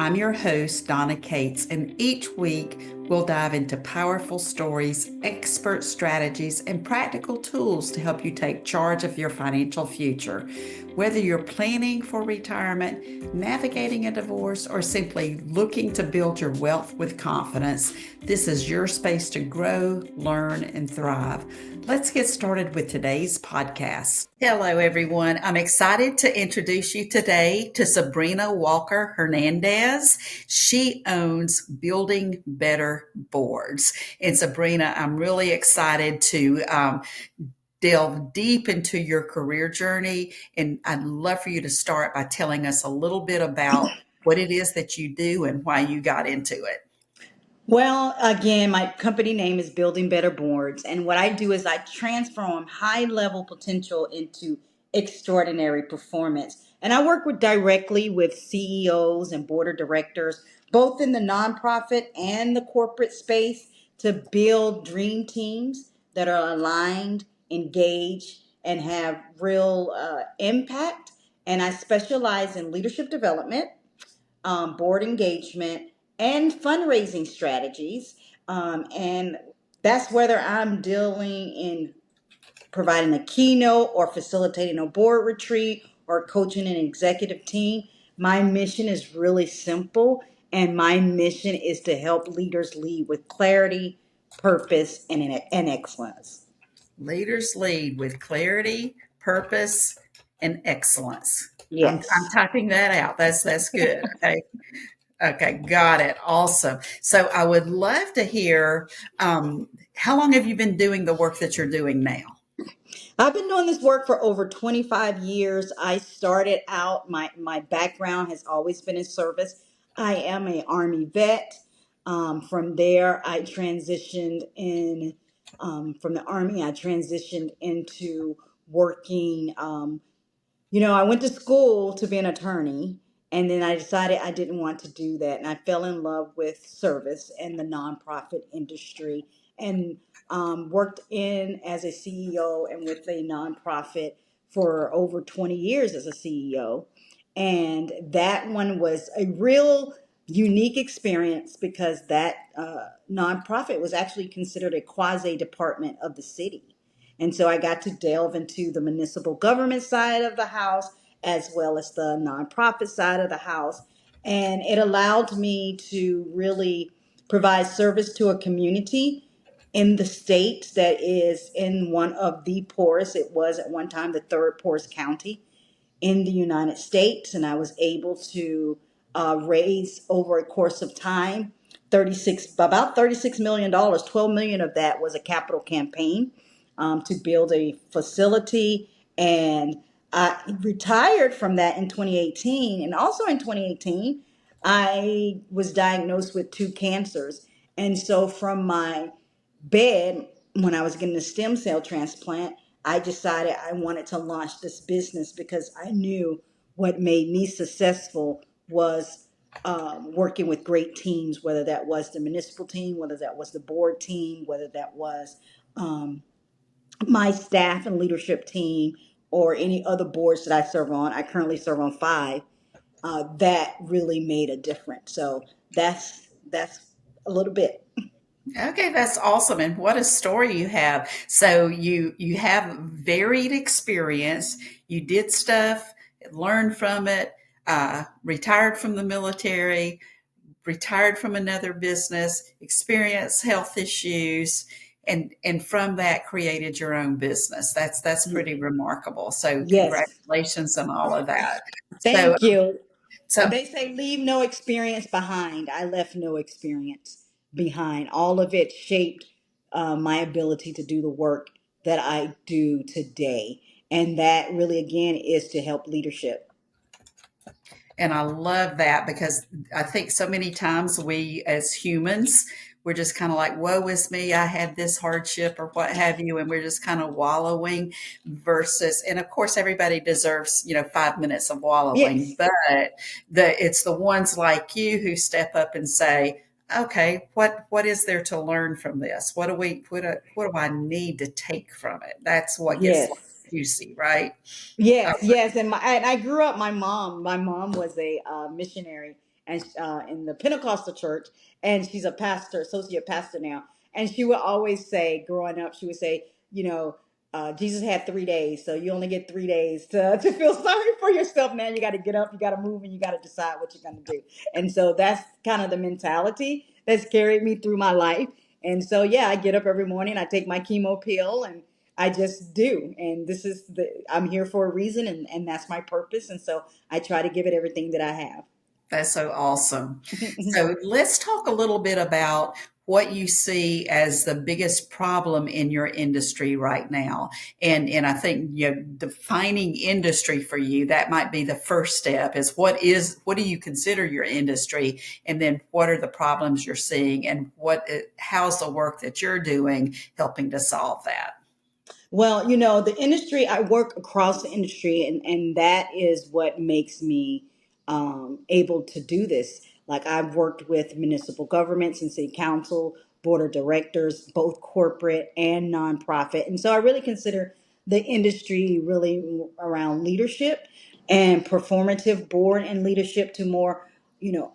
I'm your host, Donna Cates, and each week we'll dive into powerful stories, expert strategies, and practical tools to help you take charge of your financial future. Whether you're planning for retirement, navigating a divorce, or simply looking to build your wealth with confidence, this is your space to grow, learn, and thrive. Let's get started with today's podcast. Hello, everyone. I'm excited to introduce you today to Sabrina Walker Hernandez. She owns Building Better Boards. And Sabrina, I'm really excited to delve deep into your career journey. And I'd love for you to start by telling us a little bit about what it is that you do and why you got into it. Well, again, my company name is Building Better Boards. And what I do is I transform high level potential into extraordinary performance. And I work directly with CEOs and board of directors, both in the nonprofit and the corporate space, to build dream teams that are aligned, engaged, and have real impact. And I specialize in leadership development, board engagement, and fundraising strategies. And that's whether I'm dealing in providing a keynote or facilitating a board retreat or coaching an executive team. My mission is really simple, and my mission is to help leaders lead with clarity, purpose, and excellence. Leaders lead with clarity, purpose, and excellence. I'm Yes. typing that out. That's good. Okay. Okay, got it. Awesome. So I would love to hear how long have you been doing the work that you're doing now? I've been doing this work for over 25 years. I started out, my background has always been in service. I am a Army vet. From there, I transitioned from the Army, I transitioned into working. I went to school to be an attorney, and then I decided I didn't want to do that. And I fell in love with service and the nonprofit industry, and worked in as a CEO and with a nonprofit for over 20 years as a CEO. And that one was a real unique experience because that nonprofit was actually considered a quasi department of the city. And so I got to delve into the municipal government side of the house as well as the nonprofit side of the house. And it allowed me to really provide service to a community in the state that is in one of the poorest, it was at one time the third poorest county in the United States. And I was able to raise over a course of time about $36 million. 12 million of that was a capital campaign to build a facility. And I retired from that in 2018. And also in 2018, I was diagnosed with two cancers. And so from my bed, when I was getting a stem cell transplant, I decided I wanted to launch this business because I knew what made me successful was working with great teams, whether that was the municipal team, whether that was the board team, whether that was um, my staff and leadership team, or any other boards that I serve on. I currently serve on five. That really made a difference. So that's a little bit. Okay, that's awesome. And what a story you have. So you have varied experience. You did stuff, learned from it, retired from the military, retired from another business, experienced health issues, and from that created your own business. That's pretty remarkable. So Yes. congratulations on all of that. So Thank you. so They say leave no experience behind. I left no experience behind. All of it shaped my ability to do the work that I do today. And that really, again, is to help leadership. And I love that because I think so many times we as humans, we're just kind of like, woe is me, I had this hardship or what have you. And we're just kind of wallowing versus, and of course, everybody deserves, 5 minutes of wallowing, Yes, but it's the ones like you who step up and say, okay, what is there to learn from this? What do I need to take from it? That's what gets yes. juicy, right? Yes, yes, and I grew up. My mom was a missionary, and in the Pentecostal church, and she's a pastor, associate pastor now. And she would always say, growing up, she would say, you know, Jesus had 3 days, so you only get 3 days to feel sorry for yourself. Now you got to get up, you got to move, and you got to decide what you're going to do. And so that's kind of the mentality that's carried me through my life. And so, yeah, I get up every morning, I take my chemo pill, and I just do. And this is I'm here for a reason, and that's my purpose. And so I try to give it everything that I have. That's so awesome. So let's talk a little bit about what you see as the biggest problem in your industry right now. And I think, you know, defining industry for you, that might be the first step is what do you consider your industry? And then what are the problems you're seeing and how's the work that you're doing helping to solve that? Well, the industry, I work across the industry, and that is what makes me able to do this. Like, I've worked with municipal governments and city council, board of directors, both corporate and nonprofit. And so I really consider the industry really around leadership and performative board and leadership to more, you know,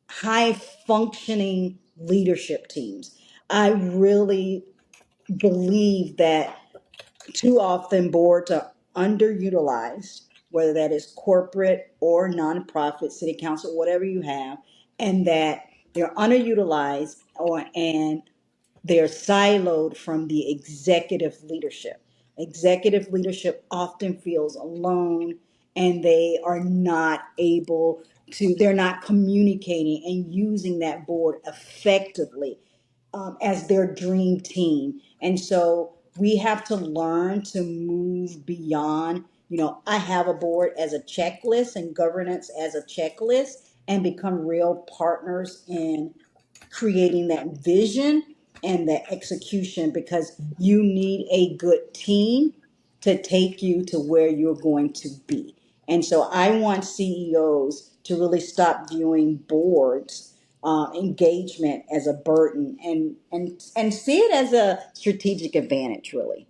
high functioning leadership teams. I really believe that too often boards are underutilized, whether that is corporate or nonprofit, city council, whatever you have, and that they're underutilized and they're siloed from the executive leadership. Executive leadership often feels alone, and they are not able they're not communicating and using that board effectively as their dream team. And so we have to learn to move beyond, I have a board as a checklist and governance as a checklist, and become real partners in creating that vision and the execution, because you need a good team to take you to where you're going to be. And so I want CEOs to really stop viewing boards engagement as a burden, and see it as a strategic advantage, really.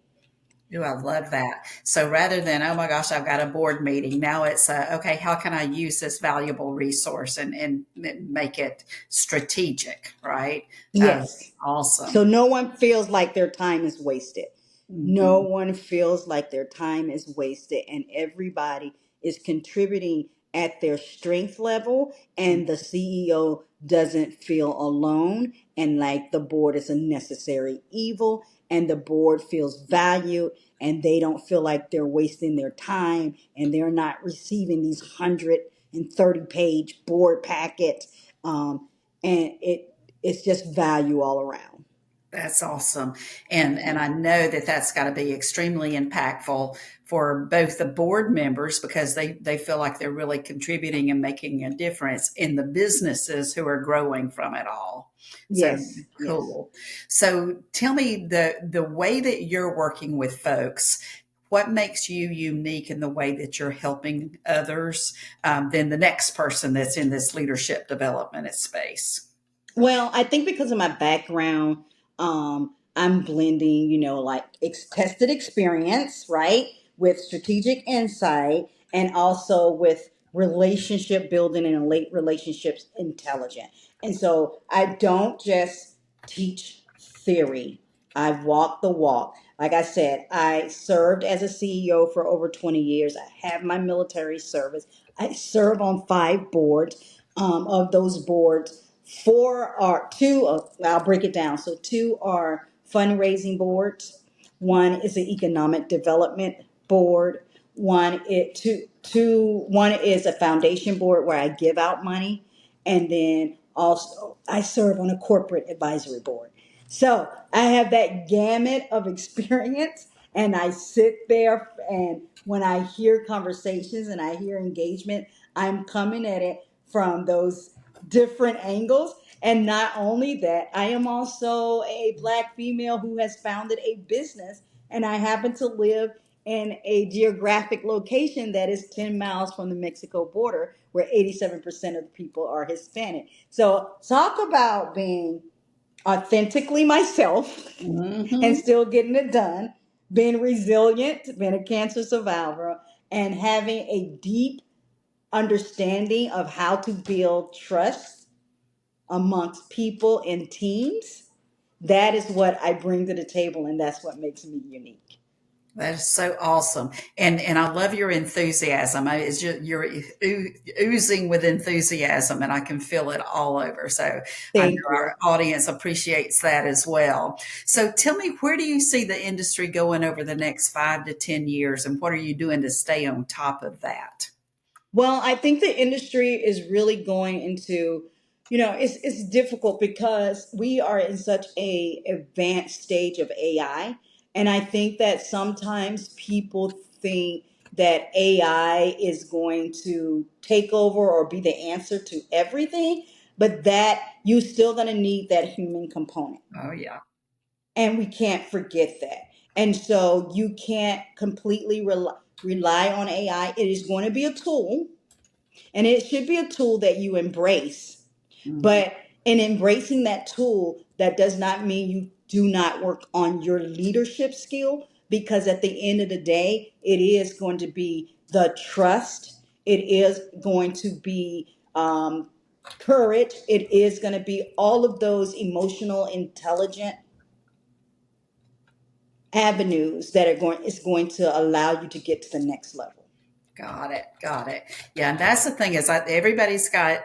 Oh, I love that. So rather than, oh my gosh, I've got a board meeting, now it's, okay, how can I use this valuable resource and make it strategic, right? Yes. So Awesome. no one feels like their time is wasted. No Mhm. one feels like their time is wasted, and everybody is contributing at their strength level, and the CEO doesn't feel alone and like the board is a necessary evil, and the board feels valued, and they don't feel like they're wasting their time, and they're not receiving these 130-page board packets. And it's just value all around. That's awesome. And I know that that's got to be extremely impactful for both the board members because they feel like they're really contributing and making a difference in the businesses who are growing from it all. So Yes, yes. cool. So tell me the way that you're working with folks, what makes you unique in the way that you're helping others than the next person that's in this leadership development space? Well, I think because of my background, I'm blending, like tested experience, right, with strategic insight, and also with relationship building and late relationships intelligent. And so I don't just teach theory, I walk the walk. Like I said, I served as a CEO for over 20 years. I have my military service. I serve on 5 boards. Of those boards, four are two. I'll break it down. So two are fundraising boards. One is an economic development board. One is a foundation board where I give out money, and then also I serve on a corporate advisory board. So I have that gamut of experience, and I sit there, and when I hear conversations and I hear engagement, I'm coming at it from those different angles. And not only that, I am also a Black female who has founded a business, and I happen to live in a geographic location that is 10 miles from the Mexico border, where 87% of the people are Hispanic. So talk about being authentically myself and Hmm. still getting it done, being resilient, being a cancer survivor, and having a deep understanding of how to build trust amongst people and teams, that is what I bring to the table, and that's what makes me unique. That is so awesome, and I love your enthusiasm. You're oozing with enthusiasm, and I can feel it all over. So I know Thank you. our audience appreciates that as well. So tell me, where do you see the industry going over the next 5 to 10 years, and what are you doing to stay on top of that? Well, I think the industry is really going into, it's difficult because we are in such a advanced stage of AI, and I think that sometimes people think that AI is going to take over or be the answer to everything, but that you're still going to need that human component, Oh yeah, and we can't forget that. And so you can't completely rely on AI. It is going to be a tool, and it should be a tool that you embrace. mhm, But in embracing that tool, that does not mean you do not work on your leadership skill, because at the end of the day, it is going to be the trust. It is going to be courage. It is going to be all of those emotional, intelligent avenues that is going to allow you to get to the next level. got it, got it. Yeah, and that's the thing is, everybody's got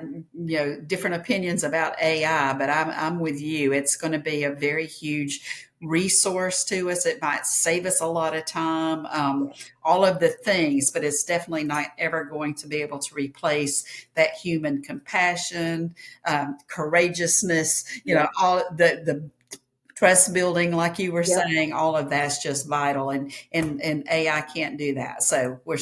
different opinions about AI, but I'm with you. It's going to be a very huge resource to us. It might save us a lot of time, all of the things, but it's definitely not ever going to be able to replace that human compassion, courageousness. Yeah. All the trust building, like you were Yep. saying, all of that's just vital, and AI can't do that. So No. they're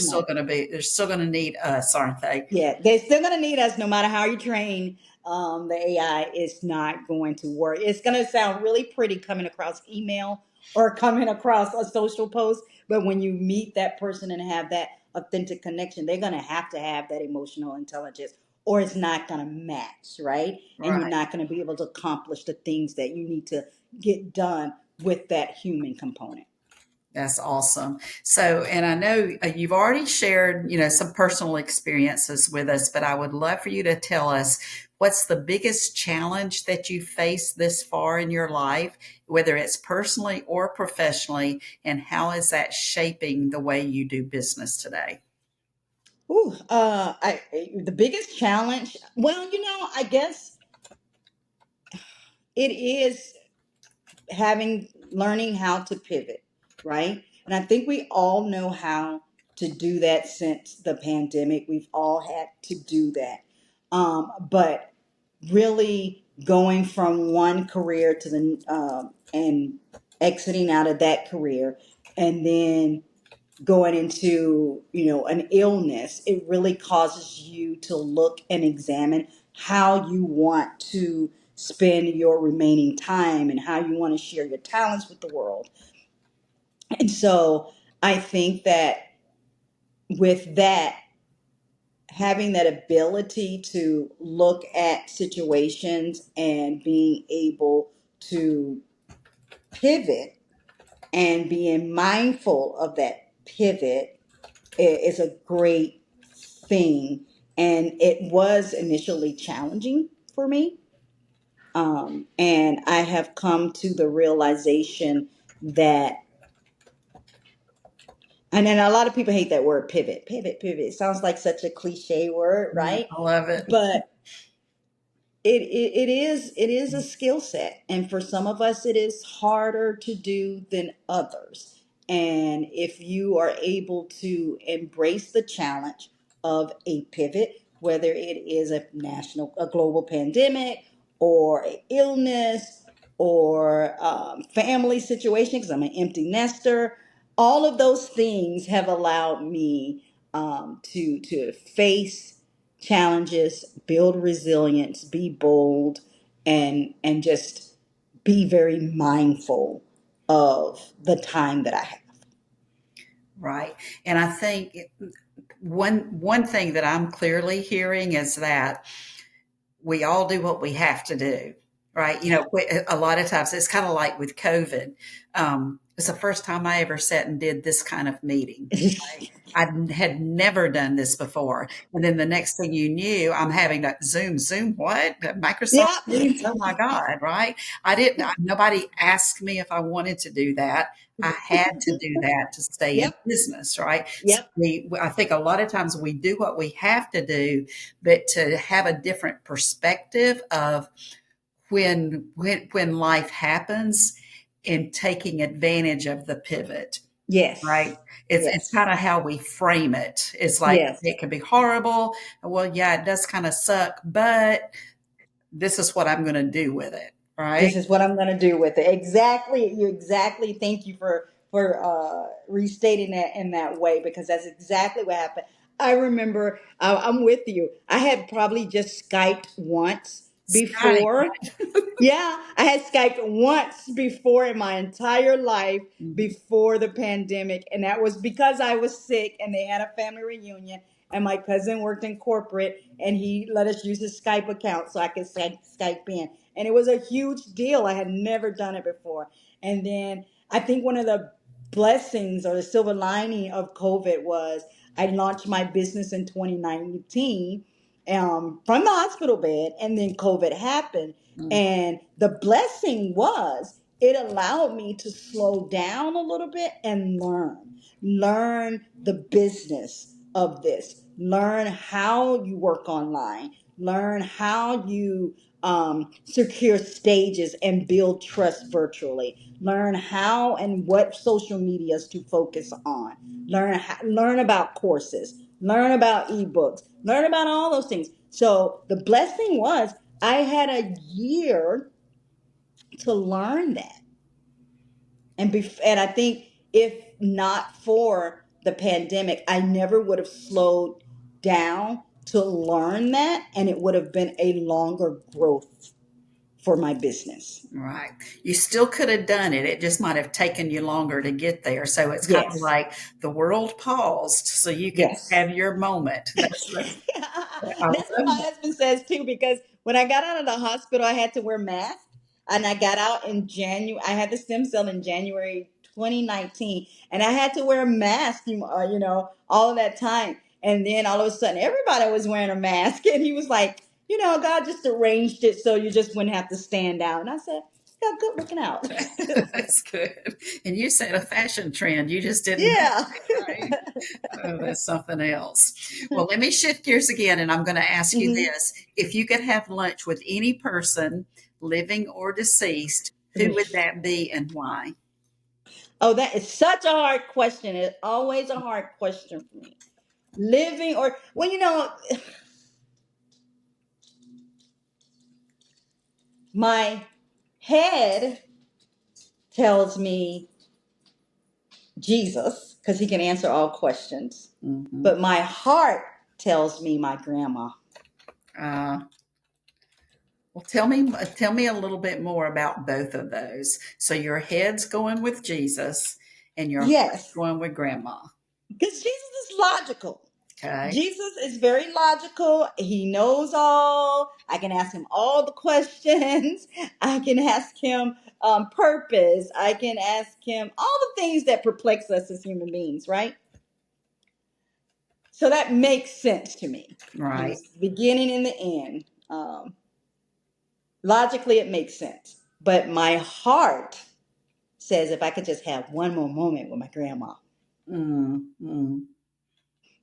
still going to need us, aren't they? Yeah, they're still going to need us no matter how you train. The AI is not going to work. It's going to sound really pretty coming across email or coming across a social post, but when you meet that person and have that authentic connection, they're going to have that emotional intelligence, or it's not going to match, right? And you're Right. not going to be able to accomplish the things that you need to get done with that human component. That's awesome. So, and I know you've already shared, some personal experiences with us, but I would love for you to tell us what's the biggest challenge that you faced this far in your life, whether it's personally or professionally, and how is that shaping the way you do business today? Ooh, the biggest challenge. Well, I guess it is having learning how to pivot, right? And I think we all know how to do that since the pandemic. We've all had to do that. But really going from one career to the and exiting out of that career, and then going into an illness, it really causes you to look and examine how you want to spend your remaining time and how you want to share your talents with the world. And so I think that with that, having that ability to look at situations and being able to pivot and being mindful of that pivot is a great thing. And it was initially challenging for me. And I have come to the realization that, and then a lot of people hate that word pivot, pivot, pivot. It sounds like such a cliche word, Mm, right? I love it. But it is a skill set, and for some of us it is harder to do than others. And if you are able to embrace the challenge of a pivot, whether it is a global pandemic, or an illness, or family situation, because I'm an empty nester, all of those things have allowed me to face challenges, build resilience, be bold, and just be very mindful of the time that I have. Right. And I think one thing that I'm clearly hearing is that we all do what we have to do. right? A lot of times it's kind of like with COVID. It's the first time I ever sat and did this kind of meeting. I had never done this before. And then the next thing you knew, I'm having that Zoom, what? Microsoft Yep. Teams? Oh my God, right? Nobody asked me if I wanted to do that. I had to do that to stay in Yep. business, right? So Yep. I think a lot of times we do what we have to do, but to have a different perspective of when life happens and taking advantage of the pivot, Yes. right? It's Yes. kind of how we frame it. It's like Yes. it can be horrible. Well, yeah, it does kind of suck, but this is what I'm going to do with it, right? This is what I'm going to do with it. Exactly. You exactly. Thank you for restating that in that way, because that's exactly what happened. I remember. I'm with you. I had probably just Skyped once Sky. before. Yeah, I had Skyped once before in my entire life Mhm. before the pandemic, and that was because I was sick and they had a family reunion. And my cousin worked in corporate, and he let us use his Skype account so I could Skype in. And it was a huge deal. I had never done it before. And then I think one of the blessings or the silver lining of COVID was I launched my business in 2019 from the hospital bed, and then COVID happened. Mm. And the blessing was it allowed me to slow down a little bit and learn the business of this, learn how you work online, learn how you secure stages and build trust virtually, learn how and what social medias to focus on, learn about courses, learn about ebooks, learn about all those things. So the blessing was I had a year to learn that. And I think if not for the pandemic, I never would have slowed down to learn that, and it would have been a longer growth for my business. Right. You still could have done it. It just might have taken you longer to get there. So it's kind of Yes. like the world paused so you could Yes. have your moment. I That's what my love husband says too, because when I got out of the hospital, I had to wear masks. And I got out in January. I had the stem cell in January 2019, and I had to wear a mask, all of that time. And then all of a sudden, everybody was wearing a mask, and he was like, God just arranged it so you just wouldn't have to stand out. And I said, yeah, good looking out. that. That's good. And you said a fashion trend. You just didn't know Yeah. it, right? Oh, that's something else. Well, let me shift gears again, and I'm going to ask you Mhm. this. If you could have lunch with any person, living or deceased, who would that be and why? Oh, that is such a hard question. It's always a hard question for me. Living or, well, my head tells me Jesus because he can answer all questions, Hmm. but my heart tells me my grandma. Uh, well, tell me a little bit more about both of those. So your head's going with Jesus, and your heart's Yes, going with Grandma. because Jesus is logical. Okay. Jesus is very logical. He knows all. I can ask him all the questions. I can ask him purpose. I can ask him all the things that perplex us as human beings, right? So that makes sense to me. Right. He's the beginning and the end. Logically, it makes sense. But my heart says if I could just have one more moment with my grandma, Mm, mm,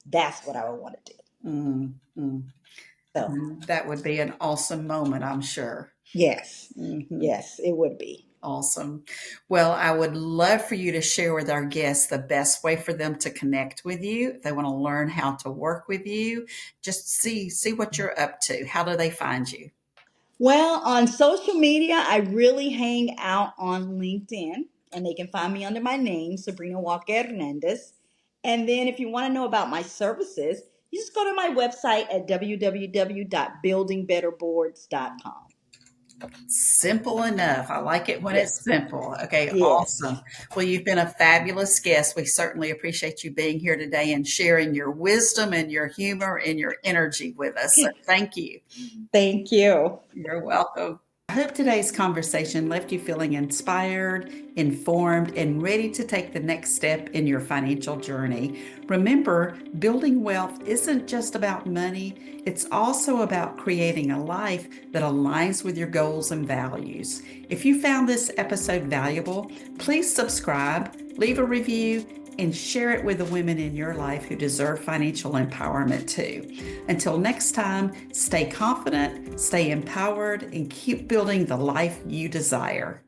that's what I would want to do. mm, mm. So, That would be an awesome moment, I'm sure. yes, Hmm. yes, it would be. Awesome. Well, I would love for you to share with our guests the best way for them to connect with you. If they want to learn how to work with you, just see what you're up to. How do they find you? Well, on social media, I really hang out on LinkedIn, and they can find me under my name, Sabrina Walker Hernandez. And then if you want to know about my services, you just go to my website at www.buildingbetterboards.com. Simple enough. I like it when it's Yes. simple. Okay, Yes. awesome. Well, you've been a fabulous guest. We certainly appreciate you being here today and sharing your wisdom and your humor and your energy with us. So thank you. Thank you. You're welcome. I hope today's conversation left you feeling inspired, informed, and ready to take the next step in your financial journey. Remember, building wealth isn't just about money, it's also about creating a life that aligns with your goals and values. If you found this episode valuable, please subscribe, leave a review, and share it with the women in your life who deserve financial empowerment too. Until next time, stay confident, stay empowered, and keep building the life you desire.